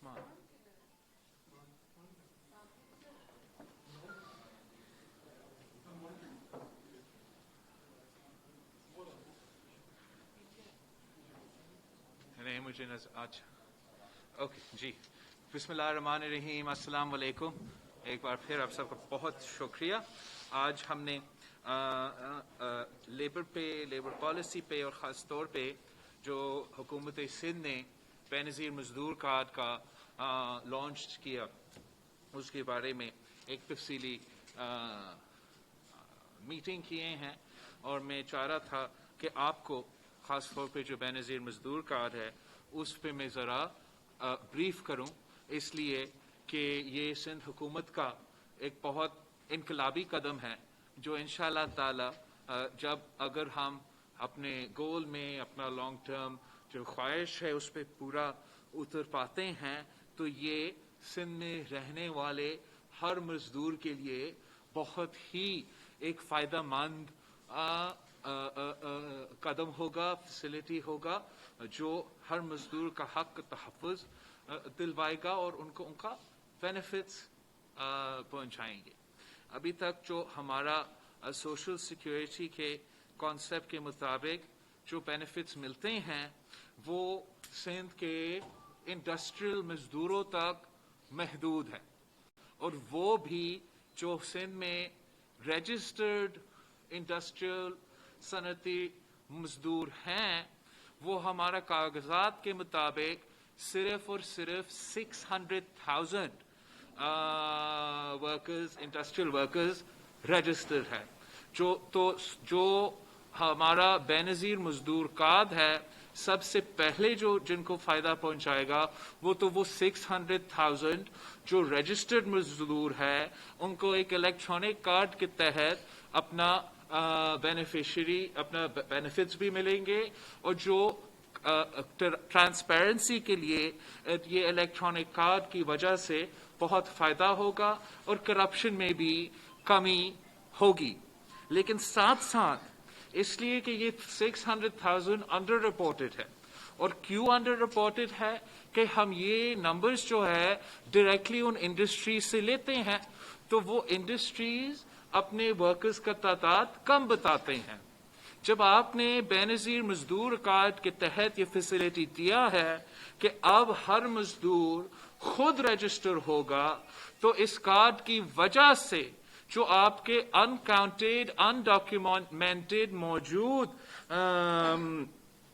عثمان. نہیں مجھے اچھا اوکے جی. بسم اللہ الرحمن الرحیم. السلام علیکم. ایک بار پھر آپ سب کا بہت شکریہ. آج ہم نے لیبر پالیسی پہ اور خاص طور پہ جو حکومت سندھ نے بے نظیر مزدور کارڈ کا لانچ کیا اس کے بارے میں ایک تفصیلی میٹنگ کیے ہیں. اور میں چاہ رہا تھا کہ آپ کو خاص طور پہ جو بے نظیر مزدور کارڈ ہے اس پہ میں ذرا بریف کروں، اس لیے کہ یہ سندھ حکومت کا ایک بہت انقلابی قدم ہے جو انشاءاللہ تعالی جب اگر ہم اپنے گول میں اپنا لانگ ٹرم جو خواہش ہے اس پہ پورا اتر پاتے ہیں تو یہ سندھ میں رہنے والے ہر مزدور کے لیے بہت ہی ایک فائدہ مند قدم ہوگا، فیسلٹی ہوگا جو ہر مزدور کا حق تحفظ دلوائے گا اور ان کو ان کا بینیفٹس پہنچائیں گے. ابھی تک جو ہمارا سوشل سیکیورٹی کے کانسیپٹ کے مطابق جو بینیفٹس ملتے ہیں وہ سندھ کے انڈسٹریل مزدوروں تک محدود ہے، اور وہ بھی جو سندھ میں رجسٹرڈ انڈسٹریل صنعتی مزدور ہیں وہ ہمارا کاغذات کے مطابق صرف اور صرف 600,000 ورکرز انڈسٹریل ورکرز رجسٹرڈ ہے. جو ہمارا بے نظیر مزدور کارڈ ہے سب سے پہلے جن کو فائدہ پہنچائے گا وہ 600,000 جو رجسٹرڈ مزدور ہے ان کو ایک الیکٹرانک کارڈ کے تحت اپنا بینیفیشری اپنا بینیفٹس بھی ملیں گے، اور جو ٹرانسپیرنسی کے لیے یہ الیکٹرانک کارڈ کی وجہ سے بہت فائدہ ہوگا اور کرپشن میں بھی کمی ہوگی. لیکن ساتھ ساتھ اس لیے کہ یہ 600,000 انڈر رپورٹڈ ہے، اور کیوں انڈر رپورٹڈ ہے کہ ہم یہ نمبرز جو ہے ڈائریکٹلی ان انڈسٹریز سے لیتے ہیں تو وہ انڈسٹریز اپنے ورکرز کا تعداد کم بتاتے ہیں. جب آپ نے بے نظیر مزدور کارڈ کے تحت یہ فیسلٹی دیا ہے کہ اب ہر مزدور خود رجسٹر ہوگا تو اس کارڈ کی وجہ سے جو آپ کے انکاؤنٹڈ انڈاکیومنٹڈ موجود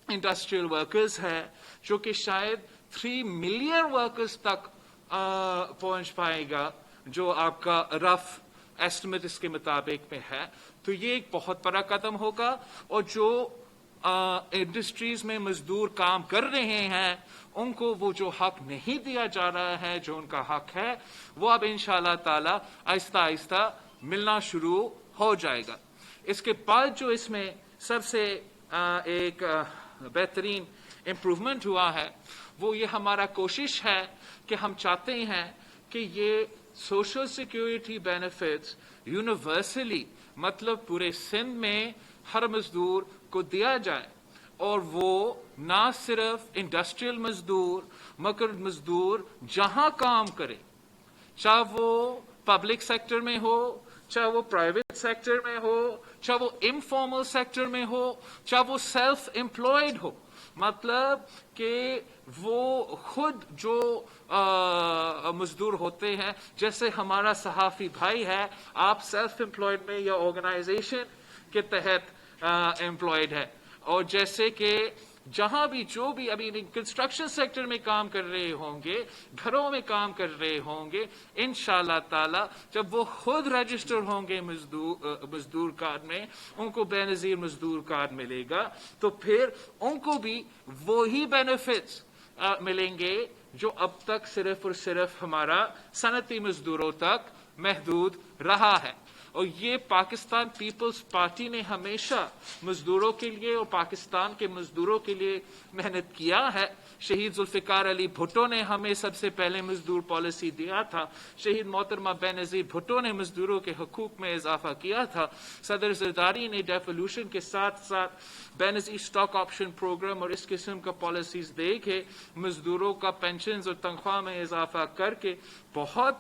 انڈسٹریل ورکرز ہیں جو کہ شاید 3 ملین ورکرز تک پہنچ پائے گا جو آپ کا رف ایسٹیمیٹ اس کے مطابق میں ہے، تو یہ ایک بہت بڑا قدم ہوگا. اور جو انڈسٹریز میں مزدور کام کر رہے ہیں ان کو وہ جو حق نہیں دیا جا رہا ہے جو ان کا حق ہے وہ اب انشاءاللہ تعالی آہستہ آہستہ ملنا شروع ہو جائے گا. اس کے بعد جو اس میں سب سے ایک بہترین امپروومنٹ ہوا ہے وہ یہ ہمارا کوشش ہے کہ ہم چاہتے ہیں کہ یہ سوشل سیکیورٹی بینیفٹس یونیورسلی مطلب پورے سندھ میں ہر مزدور کو دیا جائے، اور وہ نہ صرف انڈسٹریل مزدور مگر مزدور جہاں کام کرے، چاہے وہ پبلک سیکٹر میں ہو، چاہے وہ پرائیویٹ سیکٹر میں ہو، چاہے وہ انفارمل سیکٹر میں ہو، چاہے وہ سیلف امپلائڈ ہو، مطلب کہ وہ خود جو مزدور ہوتے ہیں، جیسے ہمارا صحافی بھائی ہے آپ سیلف امپلائڈ میں یا آرگنائزیشن کے تحت امپلائڈ ہے، اور جیسے کہ جہاں بھی جو بھی ابھی کنسٹرکشن سیکٹر میں کام کر رہے ہوں گے، گھروں میں کام کر رہے ہوں گے، انشاءاللہ تعالی جب وہ خود رجسٹر ہوں گے مزدور کارڈ میں، ان کو بے نظیر مزدور کارڈ ملے گا تو پھر ان کو بھی وہی بینیفٹس ملیں گے جو اب تک صرف اور صرف ہمارا صنعتی مزدوروں تک محدود رہا ہے. اور یہ پاکستان پیپلز پارٹی نے ہمیشہ مزدوروں کے لیے اور پاکستان کے مزدوروں کے لیے محنت کیا ہے. شہید ذوالفقار علی بھٹو نے ہمیں سب سے پہلے مزدور پالیسی دیا تھا. شہید محترمہ بینظیر بھٹو نے مزدوروں کے حقوق میں اضافہ کیا تھا. صدر زرداری نے ڈیفولوشن کے ساتھ ساتھ بینظیر اسٹاک آپشن پروگرام اور اس قسم کا پالیسیز دے کے مزدوروں کا پینشنز اور تنخواہ میں اضافہ کر کے بہت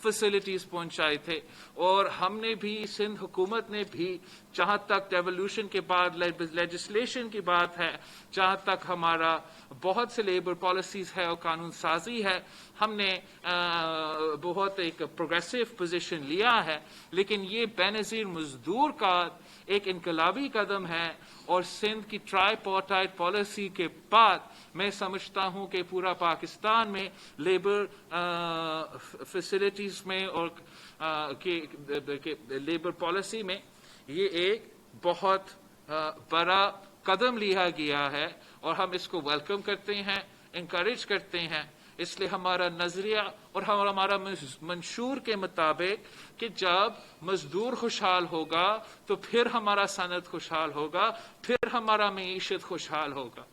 فیسلٹیز پہنچائے تھے. اور ہم نے بھی, سندھ حکومت نے بھی, جہاں تک ڈیولوشن کے بعد لیجسلیشن کی بات ہے, جہاں تک ہمارا بہت سے لیبر پالیسیز ہے اور قانون سازی ہے, ہم نے بہت ایک پروگریسو پوزیشن لیا ہے. لیکن یہ بینظیر مزدور کا ایک انقلابی قدم ہے, اور سندھ کی ٹرائی پارٹائٹ پالیسی کے بعد میں سمجھتا ہوں کہ پورا پاکستان میں لیبر فیسلٹیز میں اور لیبر پالیسی میں یہ ایک بہت بڑا قدم لیا گیا ہے, اور ہم اس کو ویلکم کرتے ہیں, انکریج کرتے ہیں. اس لیے ہمارا نظریہ اور ہمارا منشور کے مطابق کہ جب مزدور خوشحال ہوگا تو پھر ہمارا صنعت خوشحال ہوگا, پھر ہمارا معیشت خوشحال ہوگا.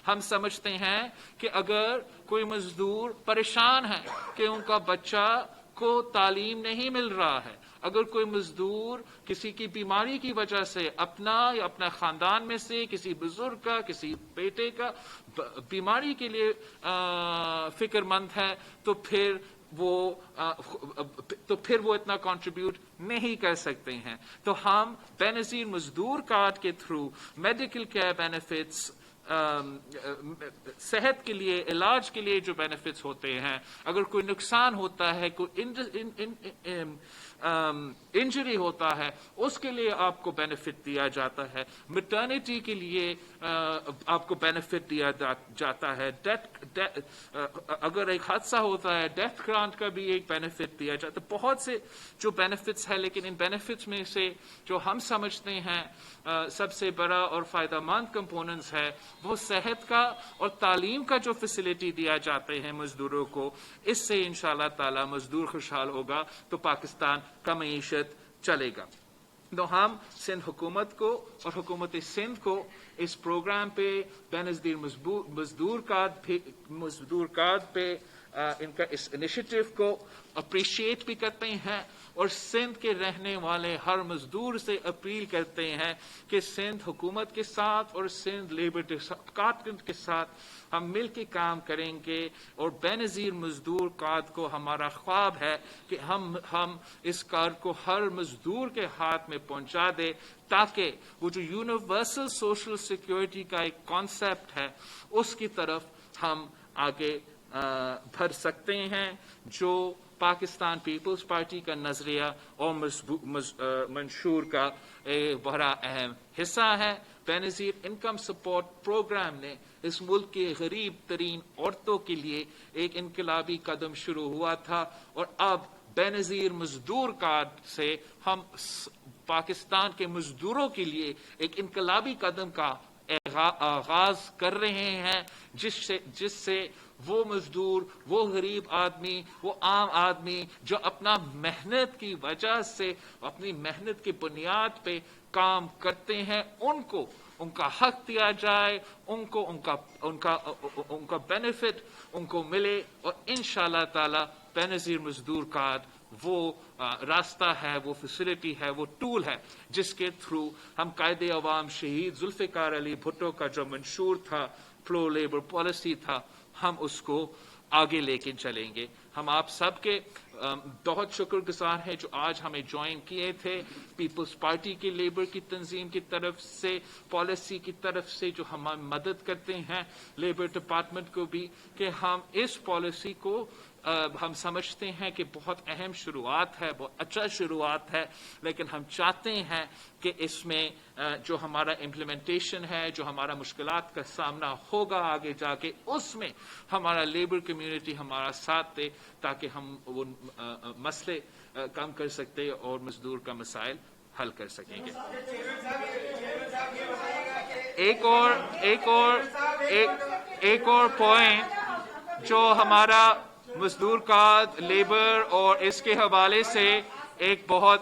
ہم سمجھتے ہیں کہ اگر کوئی مزدور پریشان ہے کہ ان کا بچہ کو تعلیم نہیں مل رہا ہے, اگر کوئی مزدور کسی کی بیماری کی وجہ سے اپنا یا اپنا خاندان میں سے کسی بزرگ کا, کسی بیٹے کا بیماری کے لیے فکر مند ہے, تو پھر وہ اتنا کنٹریبیوٹ نہیں کر سکتے ہیں. تو ہم بینظیر مزدور کارڈ کے تھرو میڈیکل کیئر بینیفٹس, صحت کے لیے, علاج کے لیے جو بینیفٹس ہوتے ہیں, اگر کوئی نقصان ہوتا ہے, کوئی انجری ہوتا ہے, اس کے لیے آپ کو بینیفٹ دیا جاتا ہے. مٹرنیٹی کے لیے آپ کو بینیفٹ دیا جاتا ہے. اگر ایک حادثہ ہوتا ہے, ڈیتھ گرانٹ کا بھی ایک بینیفٹ دیا جاتا ہے. بہت سے جو بینیفٹس ہیں, لیکن ان بینیفٹس میں سے جو ہم سمجھتے ہیں سب سے بڑا اور فائدہ مند کمپوننٹس ہے وہ صحت کا اور تعلیم کا جو فیسلٹی دیا جاتے ہیں مزدوروں کو. اس سے انشاءاللہ تعالی مزدور خوشحال ہوگا تو پاکستان کا معیشت چلے گا. تو ہم سندھ حکومت کو اور حکومت سندھ کو اس پروگرام پہ, بینظیر مزدور کارڈ پہ ان کا اس انیشیٹو کو اپریشیٹ بھی کرتے ہیں, اور سندھ کے رہنے والے ہر مزدور سے اپیل کرتے ہیں کہ سندھ حکومت کے ساتھ اور سندھ لیبر ڈپارٹمنٹ کے ساتھ ہم مل کے کام کریں گے. اور بینظیر مزدور کارڈ کو ہمارا خواب ہے کہ ہم اس کارڈ کو ہر مزدور کے ہاتھ میں پہنچا دے, تاکہ وہ جو یونیورسل سوشل سیکیورٹی کا ایک کانسیپٹ ہے اس کی طرف ہم آگے بڑھ سکتے ہیں, جو پاکستان پیپلز پارٹی کا نظریہ اور منشور کا ایک بڑا اہم حصہ ہے. بینظیر انکم سپورٹ پروگرام نے اس ملک کے غریب ترین عورتوں کے لیے ایک انقلابی قدم شروع ہوا تھا, اور اب بینظیر مزدور کارڈ سے ہم پاکستان کے مزدوروں کے لیے ایک انقلابی قدم کا آغاز کر رہے ہیں, جس سے وہ مزدور, وہ غریب آدمی, وہ عام آدمی جو اپنا محنت کی وجہ سے, اپنی محنت کی بنیاد پہ کام کرتے ہیں, ان کو ان کا حق دیا جائے, ان کو ان کا بینیفٹ ان کو ملے. اور انشاءاللہ تعالی بینظیر مزدور کارڈ وہ راستہ ہے, وہ فیسلٹی ہے, وہ ٹول ہے جس کے تھرو ہم قائد عوام شہید ذوالفقار علی بھٹو کا جو منشور تھا, پرو لیبر پالیسی تھا, ہم اس کو آگے لے کے چلیں گے. ہم آپ سب کے بہت شکر گزار ہیں جو آج ہمیں جوائن کیے تھے پیپلز پارٹی کی لیبر کی تنظیم کی طرف سے, پالیسی کی طرف سے, جو ہماری مدد کرتے ہیں لیبر ڈپارٹمنٹ کو بھی, کہ ہم اس پالیسی کو ہم سمجھتے ہیں کہ بہت اہم شروعات ہے, بہت اچھا شروعات ہے, لیکن ہم چاہتے ہیں کہ اس میں جو ہمارا امپلیمنٹیشن ہے, جو ہمارا مشکلات کا سامنا ہوگا آگے جا کے, اس میں ہمارا لیبر کمیونٹی ہمارا ساتھ دے, تاکہ ہم وہ مسئلے کم کر سکتے اور مزدور کا مسائل حل کر سکیں گے. ایک اور پوائنٹ جو ہمارا مزدور کارڈ لیبر اور اس کے حوالے سے ایک بہت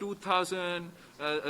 2000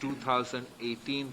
2018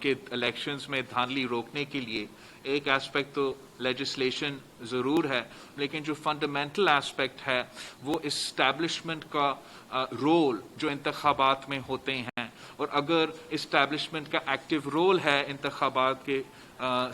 کہ الیکشنز میں دھاندلی روکنے کے لیے ایک ایسپیکٹ تو لیجسلیشن ضرور ہے، لیکن جو فنڈامنٹل ایسپیکٹ ہے وہ اسٹیبلشمنٹ کا رول جو انتخابات میں ہوتے ہیں، اور اگر اسٹیبلشمنٹ کا ایکٹیو رول ہے انتخابات کے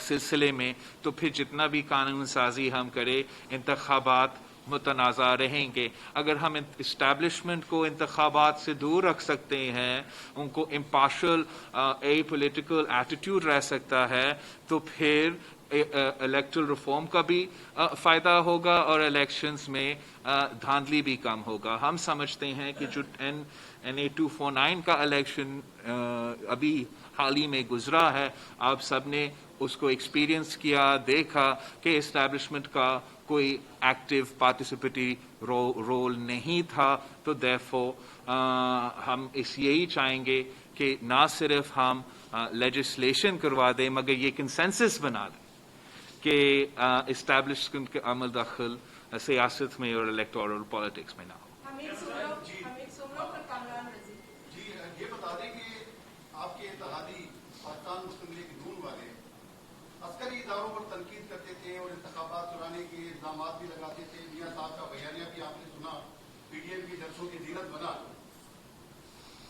سلسلے میں، تو پھر جتنا بھی قانون سازی ہم کریں انتخابات متنازع رہیں گے۔ اگر ہم اسٹیبلشمنٹ کو انتخابات سے دور رکھ سکتے ہیں، ان کو امپارشل اے پولیٹیکل ایٹیٹیوڈ رہ سکتا ہے، تو پھر الیکٹرل ریفارم کا بھی فائدہ ہوگا اور الیکشنز میں دھاندلی بھی کم ہوگا۔ ہم سمجھتے ہیں کہ جو NA 249 کا الیکشن ابھی حال ہی میں گزرا ہے، آپ سب نے اس کو ایکسپیرینس کیا، دیکھا کہ اسٹیبلشمنٹ کا کوئی ایکٹیو پارٹیسپیٹری رول نہیں تھا، تو therefore ہم یہی چاہیں گے کہ نہ صرف ہم لیجسلیشن کروا دیں مگر یہ کنسنسس بنا دیں کہ اسٹیبلشمنٹ کے عمل دخل سیاست میں اور الیکٹورل پالیٹکس میں نہ ہو۔ جی یہ بتا دیں کہ آپ کے اتحادی پاکستان مسلم لیگ نون والے عسکری اداروں پر تنقید کرتے تھے اور انتخابات چرانے کے الزامات بھی لگاتے تھے۔ میاں صاحب کا بیانیہ بھی آپ نے سنا، پی ڈی ایم کی جلسوں کی زینت بنا۔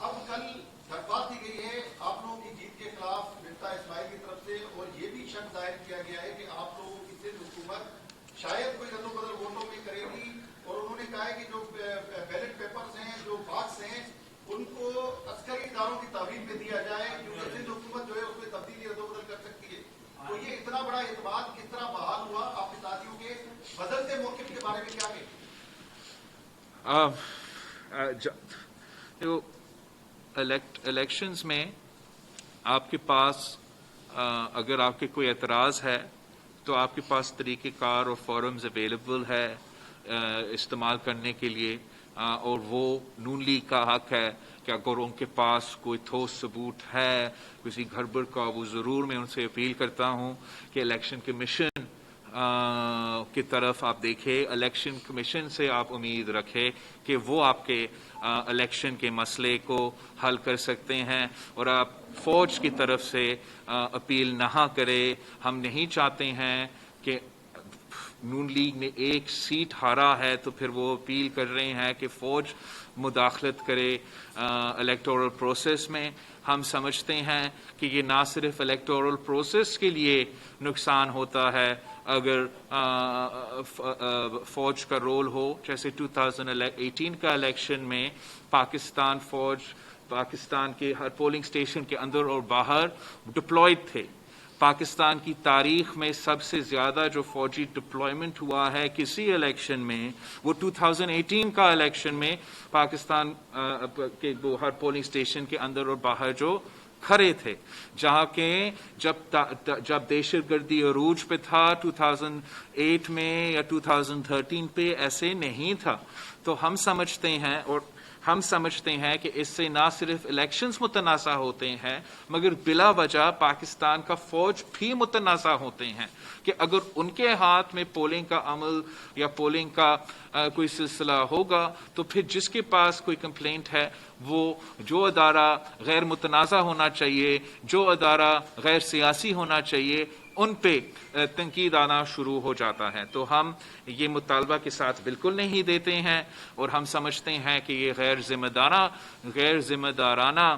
اب کل درخواست دی گئی ہے آپ لوگوں کی جیت کے خلاف مفتا اسماعیل کی طرف سے، اور یہ بھی شک ظاہر کیا گیا ہے کہ آپ لوگوں کی صرف حکومت شاید کوئی رد و بدل ووٹوں میں کرے گی، اور انہوں نے کہا ہے کہ جو بیلٹ پیپرز ہیں، جو باکس ہیں، ان کو عسکری اداروں کی تعویذ میں دیا جائے، کیونکہ سندھ حکومت جو ہے اس میں تبدیلی رد و بدل کر سکتی ہے۔ تو یہ اتنا بڑا اعتماد کس طرح بحال ہوا؟ آپ کے ساتھیوں کے بدلتے موقف کے بارے میں کیا کہیں؟ الیکشنز میں آپ کے پاس اگر آپ کے کوئی اعتراض ہے تو آپ کے پاس طریقہ کار اور فورمز اویلیبل ہے استعمال کرنے کے لیے، اور وہ نون لیگ کا حق ہے کہ اگر ان کے پاس کوئی ٹھوس ثبوت ہے کسی گڑبڑ کا، وہ ضرور میں ان سے اپیل کرتا ہوں کہ الیکشن کمیشن کی طرف آپ دیکھیں، الیکشن کمیشن سے آپ امید رکھیں کہ وہ آپ کے الیکشن کے مسئلے کو حل کر سکتے ہیں، اور آپ فوج کی طرف سے اپیل نہ کریں۔ ہم نہیں چاہتے ہیں کہ نون لیگ نے ایک سیٹ ہارا ہے تو پھر وہ اپیل کر رہے ہیں کہ فوج مداخلت کرے الیکٹورل پروسیس میں۔ ہم سمجھتے ہیں کہ یہ نہ صرف الیکٹورل پروسیس کے لیے نقصان ہوتا ہے اگر فوج کا رول ہو، جیسے 2018 کا الیکشن میں پاکستان فوج پاکستان کے ہر پولنگ اسٹیشن کے اندر اور باہر ڈپلائڈ تھے۔ پاکستان کی تاریخ میں سب سے زیادہ جو فوجی ڈپلائمنٹ ہوا ہے کسی الیکشن میں، وہ 2018 کا الیکشن میں پاکستان کے ہر پولنگ اسٹیشن کے اندر اور باہر جو کھڑے تھے، جہاں کہ جب دہشت گردی عروج پہ تھا 2008 میں یا 2013 پہ ایسے نہیں تھا۔ تو ہم سمجھتے ہیں کہ اس سے نہ صرف الیکشنز متنازع ہوتے ہیں مگر بلا وجہ پاکستان کا فوج بھی متنازع ہوتے ہیں، کہ اگر ان کے ہاتھ میں پولنگ کا عمل یا پولنگ کا کوئی سلسلہ ہوگا تو پھر جس کے پاس کوئی کمپلینٹ ہے، وہ جو ادارہ غیر متنازع ہونا چاہیے، جو ادارہ غیر سیاسی ہونا چاہیے، ان پہ تنقید آنا شروع ہو جاتا ہے۔ تو ہم یہ مطالبہ کے ساتھ بالکل نہیں دیتے ہیں، اور ہم سمجھتے ہیں کہ یہ غیر ذمہ دارانہ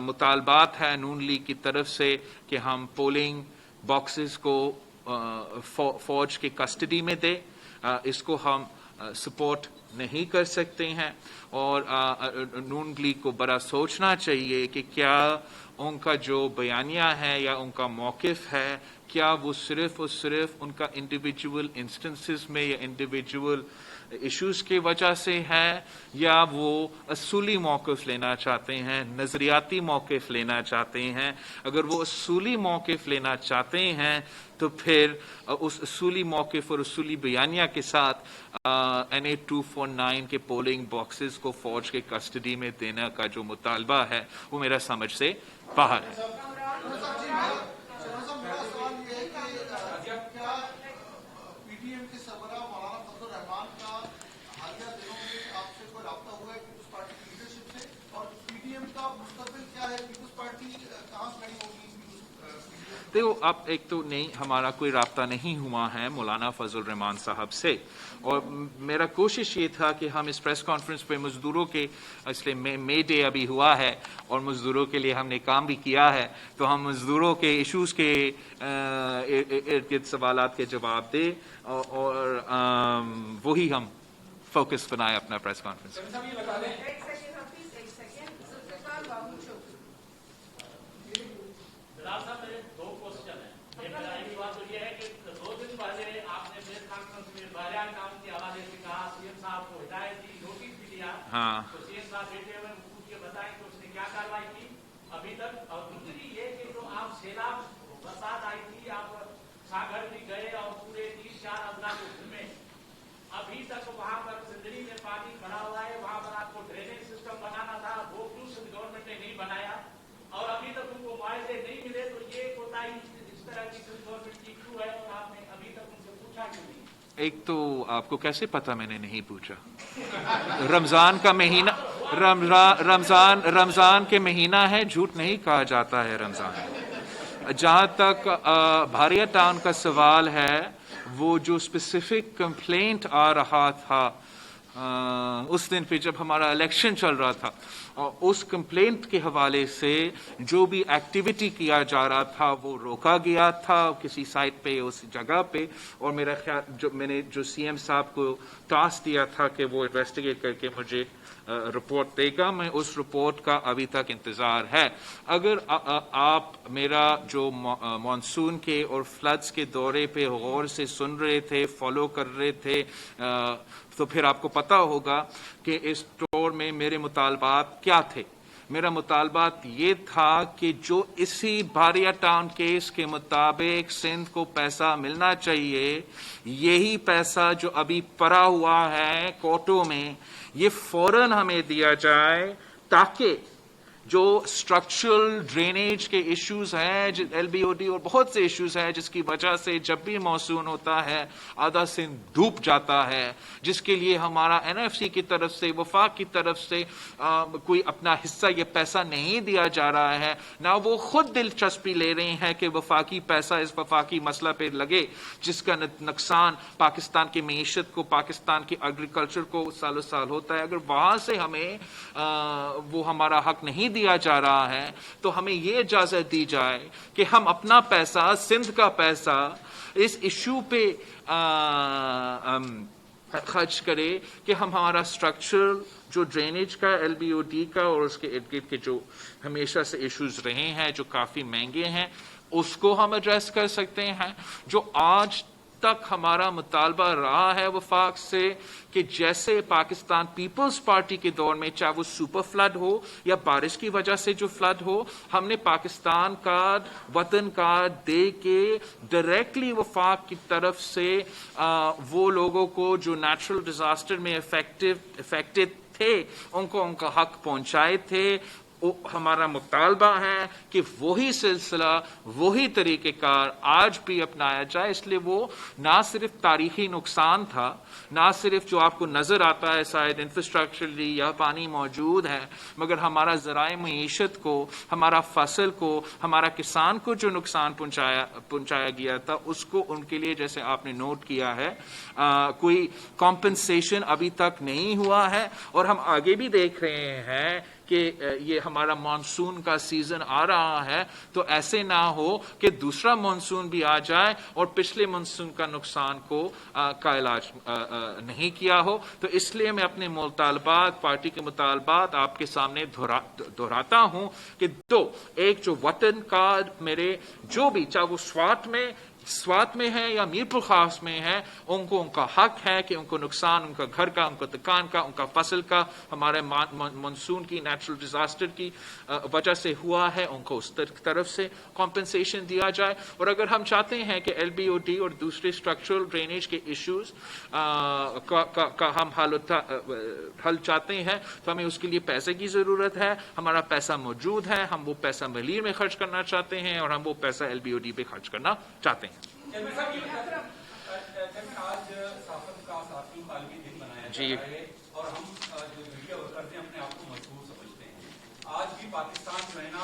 مطالبات ہے نون لیگ کی طرف سے کہ ہم پولنگ باکسز کو فوج کے کسٹڈی میں دیں۔ اس کو ہم سپورٹ نہیں کر سکتے ہیں، اور نون لیگ کو بڑا سوچنا چاہیے کہ کیا ان کا جو بیانیہ ہے یا ان کا موقف ہے، کیا وہ صرف اور صرف ان کا انڈیویجول انسٹنسز میں یا انڈیویجول ایشوز کی وجہ سے ہے، یا وہ اصولی موقف لینا چاہتے ہیں، نظریاتی موقف لینا چاہتے ہیں۔ اگر وہ اصولی موقف لینا چاہتے ہیں تو پھر اس اصولی موقف اور اصولی بیانیہ کے ساتھ NA 249 کے پولنگ باکسز کو فوج کے کسٹڈی میں دینے کا جو مطالبہ ہے وہ میرا سمجھ سے باہر ہے۔ پی ڈی ایم کے سربراہ مولانا فضل الرحمان کا حالیہ دنوں میں آپ سے کوئی رابطہ ہوا ہے پیپلز پارٹی کی لیڈرشپ سے، اور پی ڈی ایم کا مستقبل کیا ہے؟ پیپلز پارٹی تو اب ایک تو نہیں ہمارا کوئی رابطہ نہیں ہوا ہے مولانا فضل الرحمان صاحب سے، اور میرا کوشش یہ تھا کہ ہم اس پریس کانفرنس پہ مزدوروں کے، اس لیے مے ڈے ابھی ہوا ہے اور مزدوروں کے لیے ہم نے کام بھی کیا ہے، تو ہم مزدوروں کے ایشوز کے ارد گرد سوالات کے جواب دیں اور وہی ہم فوکس بنائے اپنا پریس کانفرنس۔ ہاں تو سی ایم صاحب بیٹھے ہوئے پوچھ کے بتائیں کہ اس نے کیا کاروائی کی ابھی تک، اور دوسری یہ کہ جو آپ سیلاب برسات آئی تھی، آپ ساگر بھی گئے اور پورے 3-4 اضلاع کو گھومے، ابھی تک وہاں پر سندری میں پانی کھڑا ہوا ہے، وہاں پر آپ کو ڈرینیج سسٹم بنانا تھا، وہ کیوں گورنمنٹ نے نہیں بنایا، اور ابھی تک ان کو معاوضے نہیں ملے، تو یہ کوتاہی اس طرح کی گورنمنٹ کی کیوں ہے اور آپ نے ابھی تک ان سے پوچھا کیوں نہیں؟ ایک تو آپ کو کیسے پتا میں نے نہیں پوچھا؟ رمضان کا مہینہ، رمضان کے مہینہ ہے، جھوٹ نہیں کہا جاتا ہے رمضان۔ جہاں تک بھاریا ٹاؤن کا سوال ہے، وہ جو اسپیسیفک کمپلینٹ آ رہا تھا اس دن پہ جب ہمارا الیکشن چل رہا تھا، اور اس کمپلینٹ کے حوالے سے جو بھی ایکٹیویٹی کیا جا رہا تھا وہ روکا گیا تھا کسی سائٹ پہ، اس جگہ پہ، اور میرا خیال میں نے جو سی ایم صاحب کو ٹاسک دیا تھا کہ وہ انویسٹیگیٹ کر کے مجھے رپورٹ دے گا، میں اس رپورٹ کا ابھی تک انتظار ہے۔ اگر آپ میرا جو مانسون کے اور فلڈز کے دورے پہ غور سے سن رہے تھے، فالو کر رہے تھے، تو پھر آپ کو پتا ہوگا کہ اس ٹور میں میرے مطالبات کیا تھے۔ میرا مطالبات یہ تھا کہ جو اسی بھاریا ٹاؤن کیس کے مطابق سندھ کو پیسہ ملنا چاہیے، یہی پیسہ جو ابھی پڑا ہوا ہے کورٹوں میں، یہ فوراً ہمیں دیا جائے، تاکہ جو اسٹرکچرل ڈرینیج کے ایشوز ہیں، ایل بی او ڈی اور بہت سے ایشوز ہیں جس کی وجہ سے جب بھی مانسون ہوتا ہے آدھا سندھ ڈوب جاتا ہے، جس کے لیے ہمارا این ایف سی کی طرف سے، وفاق کی طرف سے کوئی اپنا حصہ یہ پیسہ نہیں دیا جا رہا ہے، نہ وہ خود دلچسپی لے رہے ہیں کہ وفاقی پیسہ اس وفاقی مسئلہ پہ لگے، جس کا نقصان پاکستان کی معیشت کو، پاکستان کی ایگریکلچر کو سالوں سال ہوتا ہے۔ اگر وہاں سے ہمیں وہ ہمارا حق نہیں دیا جا رہا ہے، تو ہمیں یہ اجازت دی جائے کہ ہم اپنا پیسہ، سندھ کا پیسہ اس ایشو پہ خرچ کرے کہ ہمارا اسٹرکچر جو ڈرینیج کا، ایل بی او ڈی کا اور اس کے ارد گرد کے جو ہمیشہ سے ایشوز رہے ہیں جو کافی مہنگے ہیں، اس کو ہم ایڈریس کر سکتے ہیں۔ جو آج تک ہمارا مطالبہ رہا ہے وفاق سے کہ جیسے پاکستان پیپلز پارٹی کے دور میں، چاہے وہ سپر فلڈ ہو یا بارش کی وجہ سے جو فلڈ ہو، ہم نے پاکستان کارڈ، وطن کارڈ دے کے ڈائریکٹلی وفاق کی طرف سے وہ لوگوں کو جو نیچرل ڈیزاسٹر میں افیکٹڈ تھے ان کو ان کا حق پہنچائے تھے۔ ہمارا مطالبہ ہے کہ وہی سلسلہ، وہی طریقہ کار آج بھی اپنایا جائے۔ اس لیے وہ نہ صرف تاریخی نقصان تھا، نہ صرف جو آپ کو نظر آتا ہے شاید انفراسٹرکچرلی یا پانی موجود ہے، مگر ہمارا ذرائع معیشت کو، ہمارا فصل کو، ہمارا کسان کو جو نقصان پہنچایا گیا تھا، اس کو ان کے لیے جیسے آپ نے نوٹ کیا ہے کوئی کمپنسیشن ابھی تک نہیں ہوا ہے۔ اور ہم آگے بھی دیکھ رہے ہیں کہ یہ ہمارا مانسون کا سیزن آ رہا ہے، تو ایسے نہ ہو کہ دوسرا مانسون بھی آ جائے اور پچھلے مانسون کا نقصان کا علاج نہیں کیا ہو۔ تو اس لیے میں اپنے مطالبات، پارٹی کے مطالبات آپ کے سامنے دہراتا ہوں کہ دو، ایک جو وطن کارڈ میرے جو بھی، چاہے وہ سوات میں ہے یا میر پور خاص میں ہے، ان کو ان کا حق ہے کہ ان کو نقصان، ان کا گھر کا، ان کا دکان کا، ان کا فصل کا، ہمارے مانسون کی، نیچرل ڈیزاسٹر کی وجہ سے ہوا ہے، ان کو اس طرف سے کمپنسیشن دیا جائے۔ اور اگر ہم چاہتے ہیں کہ ایل بی او ڈی اور دوسرے اسٹرکچرل ڈرینیج کے ایشوز کا ہم حل چاہتے ہیں، تو ہمیں اس کے لیے پیسے کی ضرورت ہے۔ ہمارا پیسہ موجود ہے، ہم وہ پیسہ ملیر میں خرچ کرنا چاہتے ہیں اور ہم وہ پیسہ ایل بی او ڈی پہ خرچ کرنا چاہتے ہیں۔ آج صحافت کا ساتھی عالمی دن منایا جا رہا ہے اور ہم جو میڈیا ورکرز ہیں اپنے آپ کو مجبور سمجھتے ہیں۔ آج بھی پاکستان جو ہے نا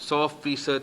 100%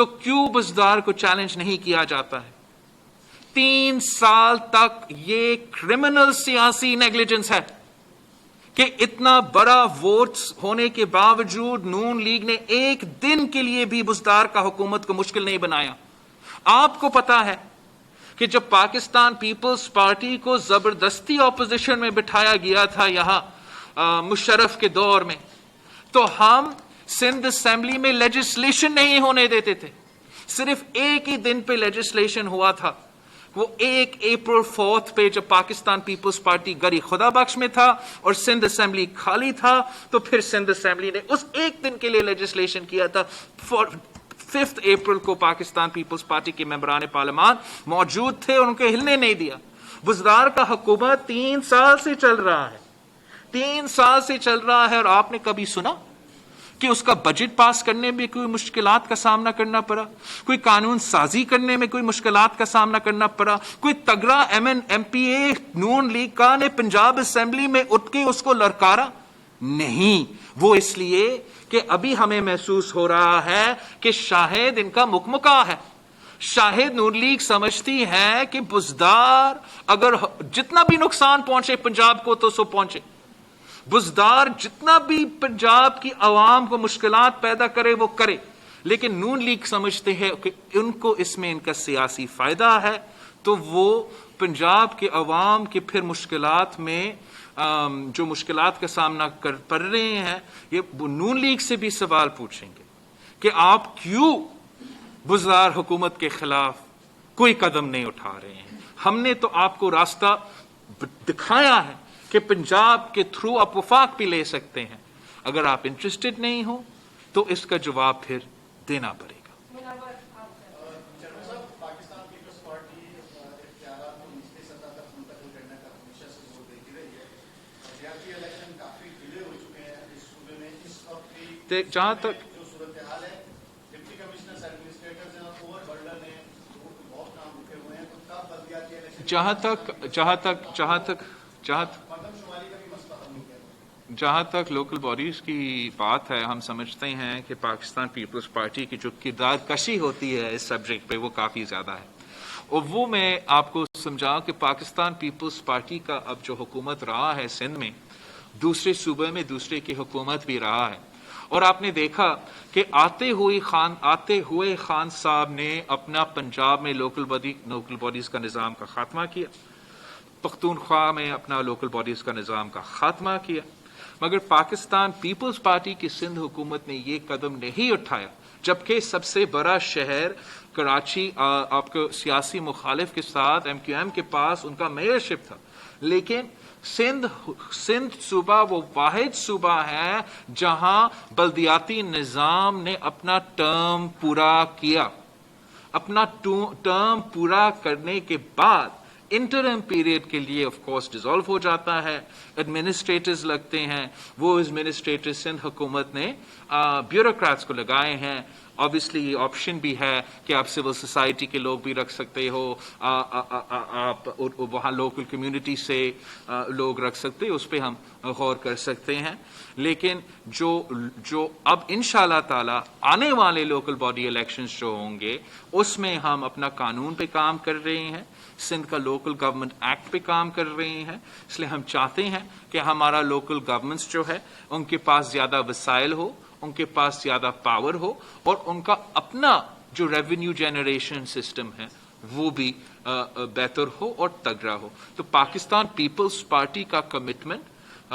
تو کیوں بزدار کو چیلنج نہیں کیا جاتا ہے؟ 3 سال تک یہ کرمنل سیاسی نیگلیجنس ہے کہ اتنا بڑا ووٹس ہونے کے باوجود نون لیگ نے ایک دن کے لیے بھی بزدار کا حکومت کو مشکل نہیں بنایا. آپ کو پتا ہے کہ جب پاکستان پیپلز پارٹی کو زبردستی اپوزیشن میں بٹھایا گیا تھا یہاں مشرف کے دور میں، تو ہم سندھ اسمبلی میں لیجسلیشن نہیں ہونے دیتے تھے. صرف ایک ہی دن پہ لیجسلیشن ہوا تھا، وہ 1 اپریل 4 پہ جب پاکستان پیپلز پارٹی گری خدا بخش میں تھا اور سندھ اسمبلی خالی تھا، تو پھر سندھ اسمبلی نے اس ایک دن کے لیے لیجسلیشن کیا تھا. 5 اپریل کو پاکستان پیپلز پارٹی کے ممبران پارلیمان موجود تھے اور ان کو ہلنے نہیں دیا. بزدار کا حکومت 3 سال سے چل رہا ہے، 3 سال سے چل رہا ہے، اور آپ نے کبھی سنا کہ اس کا بجٹ پاس کرنے میں کوئی مشکلات کا سامنا کرنا پڑا، کوئی قانون سازی کرنے میں کوئی مشکلات کا سامنا کرنا پڑا، کوئی تگڑا ایم پی اے نون لیگ کا نے پنجاب اسمبلی میں اٹھ کے اس کو لڑکارا؟ نہیں. وہ اس لیے کہ ابھی ہمیں محسوس ہو رہا ہے کہ شاہد ان کا مکمکا ہے. شاہد نون لیگ سمجھتی ہے کہ بزدار اگر جتنا بھی نقصان پہنچے پنجاب کو تو سو پہنچے، بزدار جتنا بھی پنجاب کی عوام کو مشکلات پیدا کرے وہ کرے، لیکن نون لیگ سمجھتے ہیں کہ ان کو اس میں ان کا سیاسی فائدہ ہے، تو وہ پنجاب کے عوام کے پھر مشکلات میں جو مشکلات کا سامنا کر رہے ہیں، یہ نون لیگ سے بھی سوال پوچھیں گے کہ آپ کیوں بزدار حکومت کے خلاف کوئی قدم نہیں اٹھا رہے ہیں. ہم نے تو آپ کو راستہ دکھایا ہے کہ پنجاب کے تھرو آپ وفاق بھی لے سکتے ہیں. اگر آپ انٹرسٹڈ نہیں ہو تو اس کا جواب پھر دینا پڑے گا. پاکستان پیپلز پارٹی اختیارات کو نچلی سطح تک منتقل کرنے کا ہمیشہ سے زور دیتی رہی ہے. ریاستی الیکشن کافی ڈیلے ہو چکے ہیں اس صوبے میں. اس وقت بھی جہاں تک جو صورتحال ہے، ڈپٹی کمشنر ایڈمنسٹریٹرز ہیں اور بلڈر نے بہت کام رکے ہوئے ہیں، تو کب بلدیاتی الیکشن جہاں تک لوکل باڈیز کی بات ہے، ہم سمجھتے ہیں کہ پاکستان پیپلز پارٹی کی جو کردار کشی ہوتی ہے اس سبجیکٹ پہ وہ کافی زیادہ ہے. اور وہ میں آپ کو سمجھاؤں کہ پاکستان پیپلز پارٹی کا اب جو حکومت رہا ہے سندھ میں، دوسرے صوبے میں دوسرے کی حکومت بھی رہا ہے. اور آپ نے دیکھا کہ آتے ہوئے خان صاحب نے اپنا پنجاب میں لوکل باڈیز کا نظام کا خاتمہ کیا، پختونخوا میں اپنا لوکل باڈیز کا نظام کا خاتمہ کیا، مگر پاکستان پیپلز پارٹی کی سندھ حکومت نے یہ قدم نہیں اٹھایا، جبکہ سب سے بڑا شہر کراچی آپ کو سیاسی مخالف کے ساتھ MQM کے پاس ان کا میئرشپ تھا. لیکن سندھ صوبہ وہ واحد صوبہ ہے جہاں بلدیاتی نظام نے اپنا ٹرم پورا کیا. اپنا ٹرم پورا کرنے کے بعد انٹرم پیریڈ کے لیے آف کورس ڈیزالو ہو جاتا ہے، ایڈمنسٹریٹرز لگتے ہیں. وہ ایڈمنسٹریٹر سندھ حکومت نے بیوروکریٹس کو لگائے ہیں. obviously یہ آپشن بھی ہے کہ آپ سول سوسائٹی کے لوگ بھی رکھ سکتے ہو، آپ وہاں لوکل کمیونٹی سے لوگ رکھ سکتے، اس پہ ہم غور کر سکتے ہیں. لیکن جو اب انشاءاللہ تعالی آنے والے لوکل باڈی الیکشنز جو ہوں گے اس میں ہم اپنا قانون پہ کام کر رہے ہیں، سندھ کا لوکل گورنمنٹ ایکٹ پہ کام کر رہے ہیں. اس لیے ہم چاہتے ہیں کہ ہمارا لوکل گورنمنٹس جو ہے ان کے پاس زیادہ وسائل ہو، ان کے پاس زیادہ پاور ہو، اور ان کا اپنا جو ریونیو جنریشن سسٹم ہے وہ بھی بہتر ہو اور تگڑا ہو. تو پاکستان پیپلز پارٹی کا کمٹمنٹ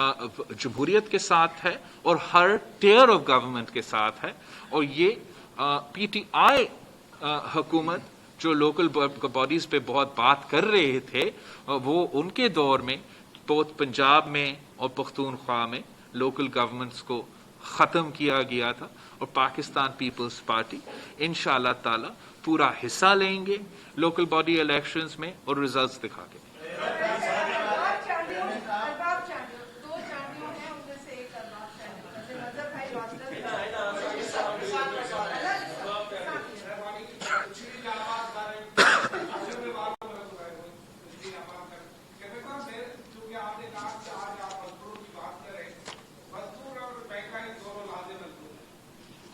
جمہوریت کے ساتھ ہے اور ہر ٹیئر آف گورنمنٹ کے ساتھ ہے. اور یہ PTI حکومت جو لوکل باڈیز پہ بہت بات کر رہے تھے، وہ ان کے دور میں بہت پنجاب میں اور پختونخوا میں لوکل گورنمنٹس کو ختم کیا گیا تھا. اور پاکستان پیپلز پارٹی انشاءاللہ تعالی پورا حصہ لیں گے لوکل باڈی الیکشنز میں اور ریزلٹس دکھا کے.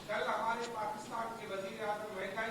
کل ہمارے پاکستان کے وزیر اعظم مہنگائی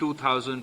2000